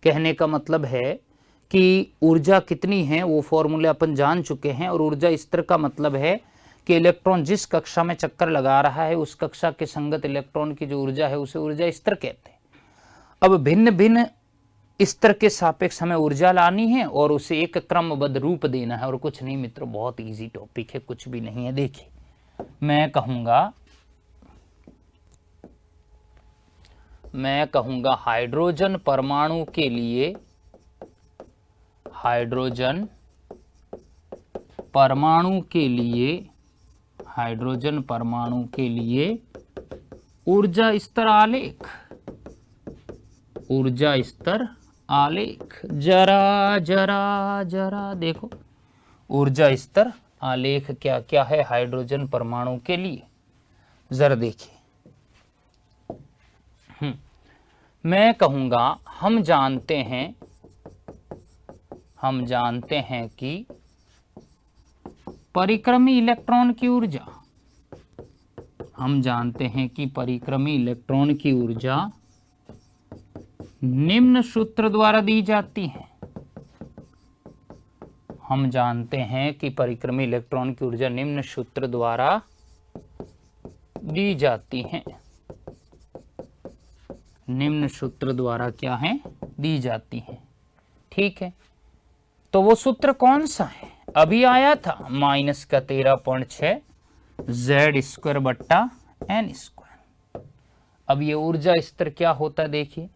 कहने का मतलब है कि ऊर्जा कितनी है वो फॉर्मूले अपन जान चुके हैं, और ऊर्जा स्तर का मतलब है कि इलेक्ट्रॉन जिस कक्षा में चक्कर लगा रहा है उस कक्षा के संगत इलेक्ट्रॉन की जो ऊर्जा है उसे ऊर्जा स्तर कहते हैं। अब भिन्न भिन्न स्तर के सापेक्ष हमें ऊर्जा लानी है और उसे एक क्रमबद्ध रूप देना है, और कुछ नहीं मित्रों, बहुत इजी टॉपिक है, कुछ भी नहीं है। देखिए, मैं कहूंगा हाइड्रोजन परमाणु के लिए ऊर्जा स्तर आलेख। जरा देखो ऊर्जा स्तर आलेख क्या क्या है हाइड्रोजन परमाणु के लिए, जरा देखिए। मैं कहूंगा हम जानते हैं कि परिक्रमी इलेक्ट्रॉन की ऊर्जा निम्न सूत्र द्वारा दी जाती है। हम जानते हैं कि परिक्रमी इलेक्ट्रॉन की ऊर्जा निम्न सूत्र द्वारा दी जाती है। निम्न सूत्र द्वारा क्या है, दी जाती है। ठीक है, तो वो सूत्र कौन सा है? अभी आया था -13.6 Z² n²। अब ये ऊर्जा स्तर क्या होता है देखिए,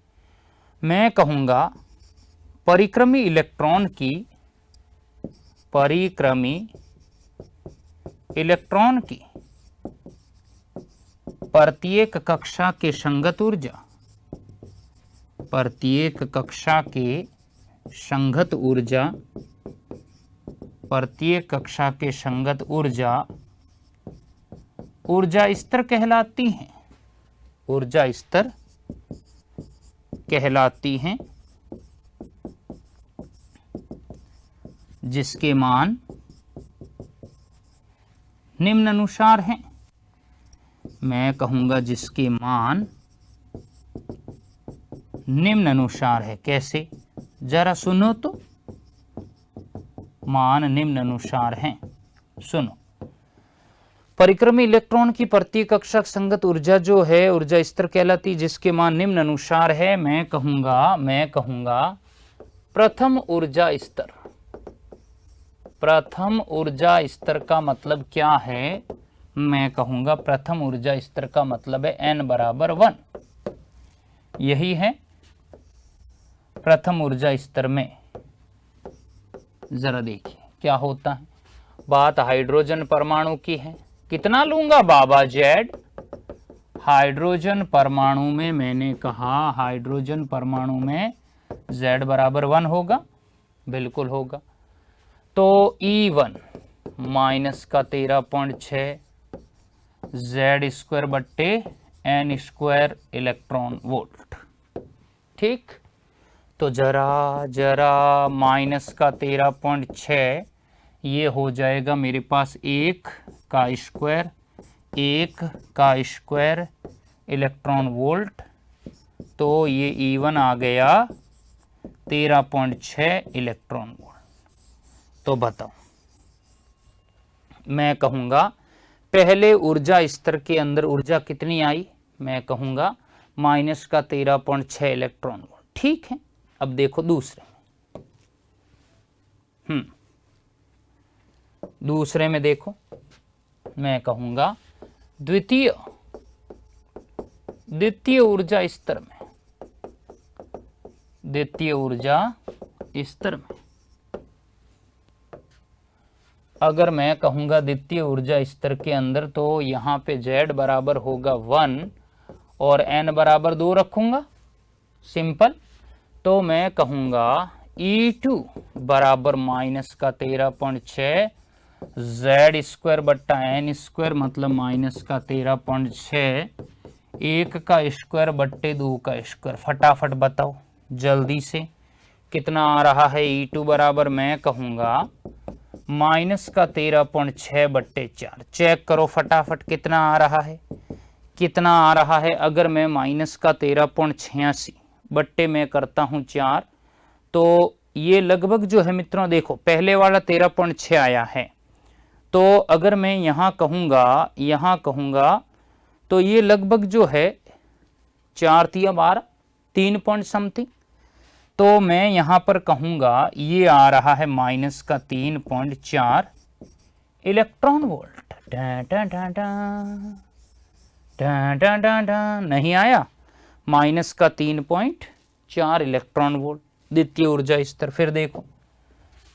मैं कहूंगा परिक्रमी इलेक्ट्रॉन की प्रत्येक कक्षा के संगत ऊर्जा स्तर कहलाती है। ऊर्जा स्तर कहलाती हैं, जिसके मान निम्नानुसार हैं। मैं कहूंगा जिसके मान निम्नानुसार है। कैसे, जरा सुनो तो। मान निम्नानुसार हैं, सुनो। परिक्रमी इलेक्ट्रॉन की प्रत्येक कक्षक संगत ऊर्जा जो है ऊर्जा स्तर कहलाती, जिसके मान निम्नानुसार है। मैं कहूंगा प्रथम ऊर्जा स्तर। प्रथम ऊर्जा स्तर का मतलब क्या है? मैं कहूंगा प्रथम ऊर्जा स्तर का मतलब है n बराबर 1। यही है प्रथम ऊर्जा स्तर में। जरा देखिए क्या होता है। बात हाइड्रोजन परमाणु की है। कितना लूंगा बाबा? Z। हाइड्रोजन परमाणु में मैंने कहा हाइड्रोजन परमाणु में Z बराबर 1 होगा, बिल्कुल होगा। तो E1 माइनस का 13.6 Z स्क्वायर बट्टे n स्क्वायर इलेक्ट्रॉन वोल्ट। ठीक, तो जरा माइनस का 13.6 ये हो जाएगा मेरे पास 1 का स्क्वायर इलेक्ट्रॉन वोल्ट। तो ये E1 आ गया 13.6 इलेक्ट्रॉन वोल्ट। तो बताओ, मैं कहूंगा पहले ऊर्जा स्तर के अंदर ऊर्जा कितनी आई? मैं कहूंगा माइनस का 13.6 इलेक्ट्रॉन वोल्ट। ठीक है, अब देखो दूसरे में। दूसरे में देखो, मैं कहूंगा द्वितीय ऊर्जा स्तर में, द्वितीय ऊर्जा स्तर में अगर मैं कहूंगा द्वितीय ऊर्जा स्तर के अंदर, तो यहाँ पे Z बराबर होगा 1 और n बराबर 2 रखूंगा, सिंपल। तो मैं कहूंगा E2 बराबर माइनस का 13.6 Z स्क्वायर बट्टा n स्क्वायर मतलब माइनस का 13.6 1 का स्क्वायर बट्टे 2 का स्क्वायर। फटाफट बताओ जल्दी से कितना आ रहा है? E2 बराबर मैं कहूंगा माइनस का 13.6 बट्टे 4। चेक करो फटाफट कितना आ रहा है, कितना आ रहा है। अगर मैं माइनस का 13.86 बट्टे में करता हूं 4, तो ये लगभग जो है मित्रों, देखो पहले वाला 13.6 आया है, तो अगर मैं यहाँ कहूँगा तो ये लगभग जो है 4 तिया 12 3 पॉइंट समथिंग। तो मैं यहाँ पर कहूँगा ये आ रहा है माइनस का 3.4 इलेक्ट्रॉन वोल्ट। नहीं आया? माइनस का 3.4 इलेक्ट्रॉन वोल्ट द्वितीय ऊर्जा स्तर। फिर देखो,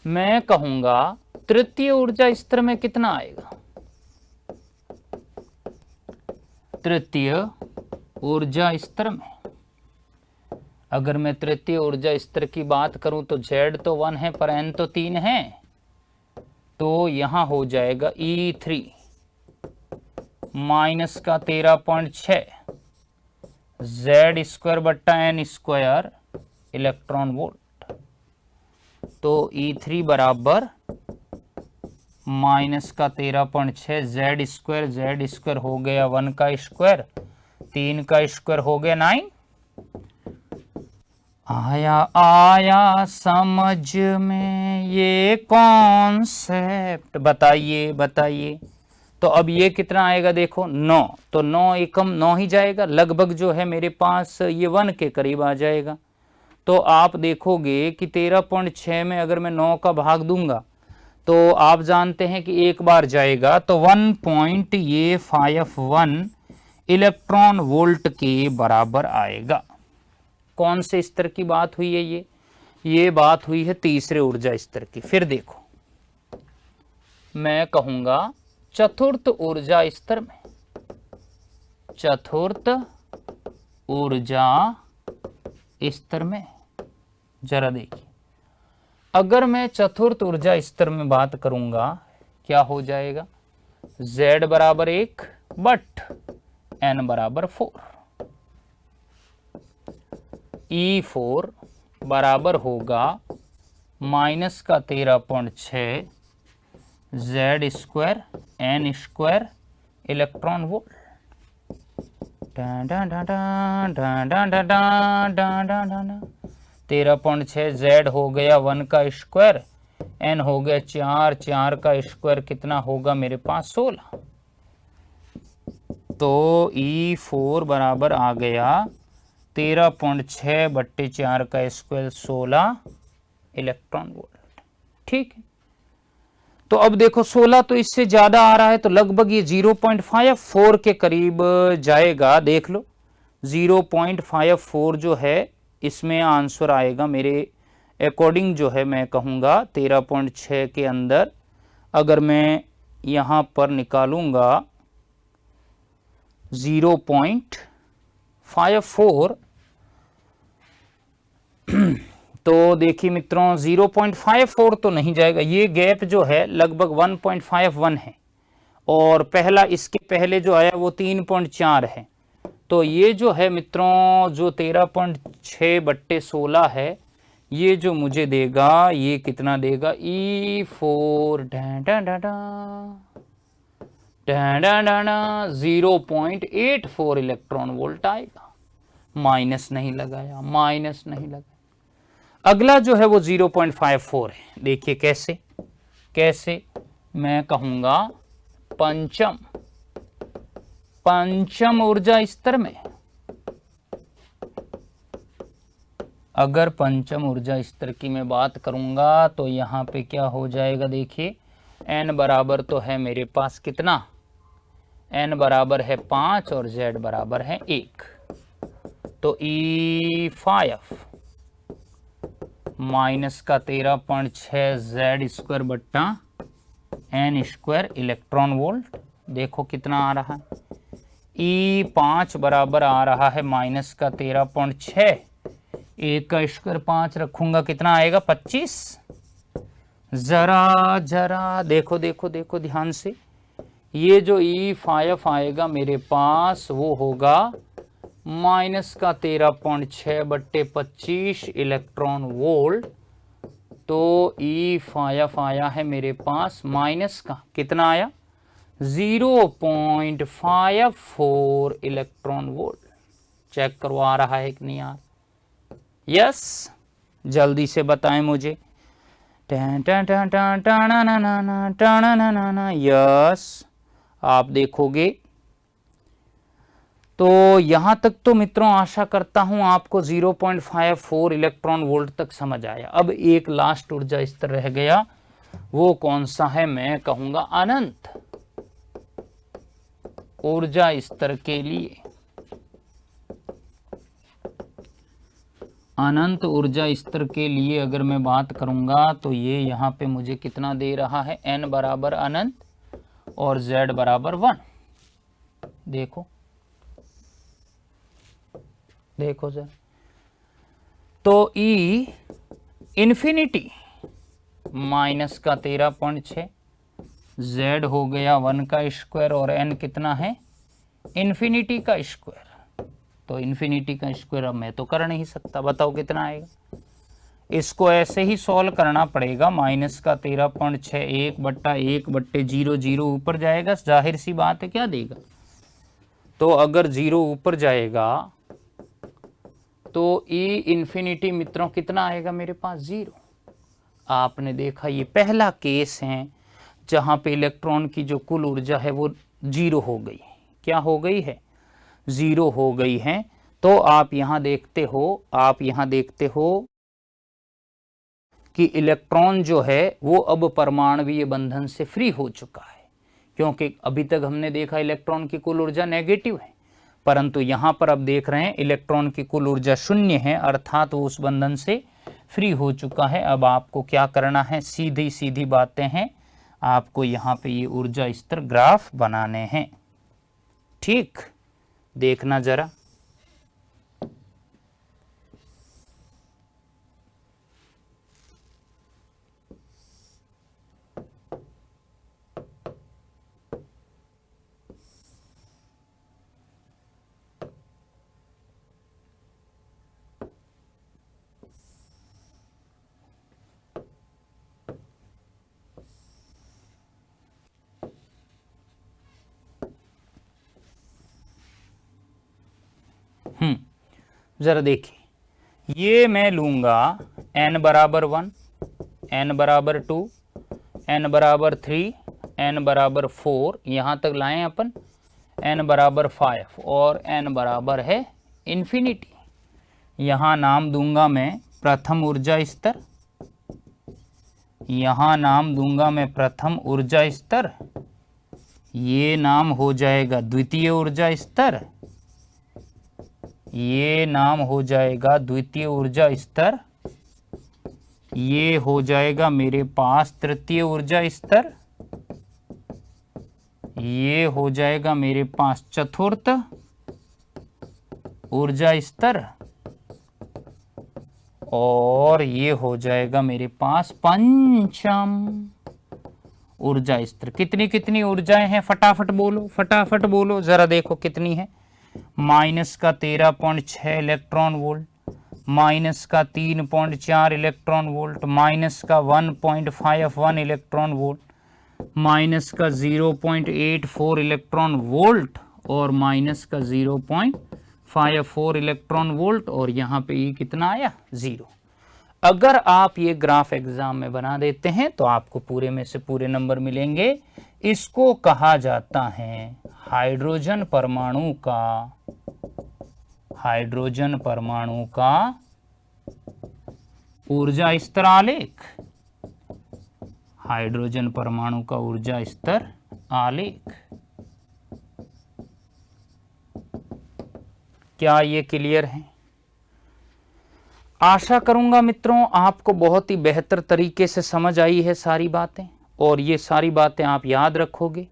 मैं कहूँगा तृतीय ऊर्जा स्तर में कितना आएगा? तृतीय ऊर्जा स्तर में अगर मैं तृतीय ऊर्जा स्तर की बात करूं तो Z तो 1 है पर n तो 3 है, तो यहां हो जाएगा E3 माइनस का 13.6 Z स्क्वायर बट्टा n स्क्वायर इलेक्ट्रॉन वोल्ट। तो E3 बराबर माइनस का 13.6 Z स्क्वायर हो गया 1 का स्क्वायर, 3 का स्क्वायर हो गया 9। आया समझ में ये कॉन्सेप्ट? बताइए। तो अब ये कितना आएगा? देखो 9, तो 9 एकम 9 ही जाएगा, लगभग जो है मेरे पास ये 1 के करीब आ जाएगा। तो आप देखोगे कि 13.6 में अगर मैं 9 का भाग दूंगा तो आप जानते हैं कि एक बार जाएगा, तो 1.51 इलेक्ट्रॉन वोल्ट के बराबर आएगा। कौन से स्तर की बात हुई है? ये बात हुई है तीसरे ऊर्जा स्तर की। फिर देखो, मैं कहूंगा चतुर्थ ऊर्जा स्तर में, चतुर्थ ऊर्जा स्तर में जरा देखिए, अगर मैं चतुर्थ ऊर्जा स्तर में बात करूंगा क्या हो जाएगा? Z बराबर 1 बट n बराबर 4। E4 बराबर होगा माइनस का 13.6 Z square N square electron volt. 13.6 Z हो गया 1 का स्क्वायर, एन हो गया 4, 4 का स्क्वायर कितना होगा मेरे पास 16। तो E4 बराबर आ गया 13.6 बट्टे 4 का स्क्वायर 16 इलेक्ट्रॉन वोल्ट। ठीक है, तो अब देखो 16 तो इससे ज्यादा आ रहा है, तो लगभग ये 0.54 के करीब जाएगा। देख लो 0.54 जो है इसमें आंसर आएगा मेरे अकॉर्डिंग, जो है मैं कहूँगा 13.6 के अंदर अगर मैं यहाँ पर निकालूंगा 0.54 तो देखिए मित्रों 0.54 तो नहीं जाएगा, ये गैप जो है लगभग 1.51 है, और पहला इसके पहले जो आया वो 3.4 है। तो ये जो है मित्रों जो 13.6 बट्टे 16 है, ये जो मुझे देगा ये कितना देगा E4 0.84 इलेक्ट्रॉन वोल्ट आएगा। माइनस नहीं लगाया, माइनस नहीं लगाया। अगला जो है वो 0.54 है। देखिए कैसे कैसे, मैं कहूंगा पंचम ऊर्जा स्तर में, अगर पंचम ऊर्जा स्तर की मैं बात करूंगा तो यहाँ पे क्या हो जाएगा, देखिए n बराबर तो है मेरे पास कितना, n बराबर है 5 और z बराबर है 1। तो E5 माइनस का 13.6 जेड स्क्वायर बट्टा एन स्क्वायर इलेक्ट्रॉन वोल्ट, देखो कितना आ रहा है। E5 बराबर आ रहा है माइनस का 13.6, 1 का स्क्वायर 5 रखूंगा कितना आएगा 25। जरा देखो देखो देखो ध्यान से, ये जो E5 आएगा मेरे पास वो होगा माइनस का 13.6 बट्टे 25 इलेक्ट्रॉन वोल्ट। तो E5 आया है मेरे पास माइनस का कितना आया 0.54 इलेक्ट्रॉन वोल्ट। चेक करो आ रहा है कि नहीं आ, यस जल्दी से बताएं मुझे। यस आप देखोगे तो यहां तक तो मित्रों आशा करता हूं आपको 0.54 इलेक्ट्रॉन वोल्ट तक समझ आया। अब एक लास्ट ऊर्जा स्तर रह गया, वो कौन सा है, मैं कहूंगा अनंत ऊर्जा स्तर के लिए। अनंत ऊर्जा स्तर के लिए अगर मैं बात करूंगा तो ये यहाँ पे मुझे कितना दे रहा है, n बराबर अनंत और z बराबर 1। देखो देखो सर, तो E इन्फिनिटी माइनस का 13.6, z हो गया 1 का स्क्वायर और n कितना है इन्फिनिटी का स्क्वायर। तो इन्फिनिटी का स्क्वायर अब मैं तो कर नहीं सकता, बताओ कितना आएगा। इसको ऐसे ही सॉल्व करना पड़ेगा। माइनस का 13.6 1 बट्टा 1 बट्टे 0 0 ऊपर जाएगा, जाहिर सी बात है क्या देगा। तो अगर 0 ऊपर जाएगा तो E इन्फिनिटी मित्रों कितना आएगा मेरे पास 0। आपने देखा ये पहला केस है जहां पे इलेक्ट्रॉन की जो कुल ऊर्जा है वो 0 हो गई। क्या हो गई है 0 हो गई है। तो आप यहां देखते हो कि इलेक्ट्रॉन जो है वो अब परमाणुीय बंधन से फ्री हो चुका है, क्योंकि अभी तक हमने देखा इलेक्ट्रॉन की कुल ऊर्जा नेगेटिव है, परंतु यहां पर अब देख रहे हैं इलेक्ट्रॉन की कुल ऊर्जा 0 है, अर्थात वो उस बंधन से फ्री हो चुका है। अब आपको क्या करना है, सीधी सीधी बातें हैं, आपको यहाँ पे ये ऊर्जा स्तर ग्राफ बनाने हैं। ठीक, देखना जरा। जरा देखिए, ये मैं लूंगा n बराबर 1, n बराबर 2, n बराबर 3, n बराबर 4, यहां तक लाएं अपन, n बराबर 5 और n बराबर है इन्फिनिटी। यहां नाम दूंगा मैं प्रथम ऊर्जा स्तर, यहां नाम दूंगा मैं प्रथम ऊर्जा स्तर, ये नाम हो जाएगा द्वितीय ऊर्जा स्तर, ये नाम हो जाएगा द्वितीय ऊर्जा स्तर, ये हो जाएगा मेरे पास तृतीय ऊर्जा स्तर, ये हो जाएगा मेरे पास चतुर्थ ऊर्जा स्तर, और ये हो जाएगा मेरे पास पंचम ऊर्जा स्तर। कितनी कितनी ऊर्जाएं हैं फटाफट बोलो, फटाफट बोलो, जरा देखो कितनी है। माइनस का 13.6 इलेक्ट्रॉन वोल्ट, माइनस का 3.4 इलेक्ट्रॉन वोल्ट, माइनस का 1.51 इलेक्ट्रॉन वोल्ट, माइनस का 0.84 इलेक्ट्रॉन वोल्ट और माइनस का 0.54 इलेक्ट्रॉन वोल्ट, और यहाँ पे ये कितना आया 0। अगर आप ये ग्राफ एग्जाम में बना देते हैं तो आपको पूरे में से पूरे नंबर मिलेंगे। इसको कहा जाता है हाइड्रोजन परमाणु का, हाइड्रोजन परमाणु का ऊर्जा स्तर आलेख, हाइड्रोजन परमाणु का ऊर्जा स्तर आलेख। क्या ये क्लियर है? आशा करूंगा मित्रों आपको बहुत ही बेहतर तरीके से समझ आई है सारी बातें, और ये सारी बातें आप याद रखोगे,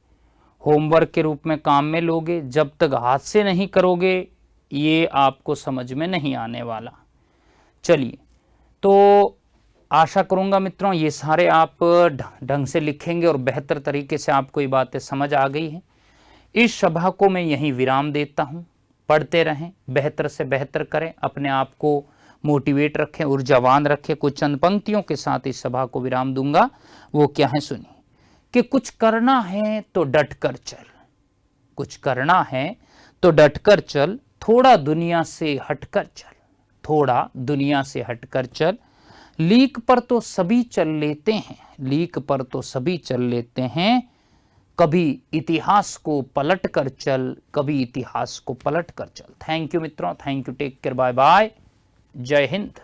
होमवर्क के रूप में काम में लोगे। जब तक हाथ से नहीं करोगे ये आपको समझ में नहीं आने वाला। चलिए, तो आशा करूंगा मित्रों ये सारे आप ढंग से लिखेंगे और बेहतर तरीके से आपको ये बातें समझ आ गई हैं। इस सभा को मैं यहीं विराम देता हूं। पढ़ते रहें, बेहतर से बेहतर करें, अपने आप को मोटिवेट रखें, ऊर्जावान रखें। कुछ चंद पंक्तियों के साथ इस सभा को विराम दूंगा। वो क्या है सुनिए, कि कुछ करना है तो डट कर चल, कुछ करना है तो डट कर चल, थोड़ा दुनिया से हटकर चल, थोड़ा दुनिया से हटकर चल, लीक पर तो सभी चल लेते हैं, लीक पर तो सभी चल लेते हैं, कभी इतिहास को पलट कर चल, कभी इतिहास को पलट कर चल। थैंक यू मित्रों, thank you, take care, bye bye, जय हिंद।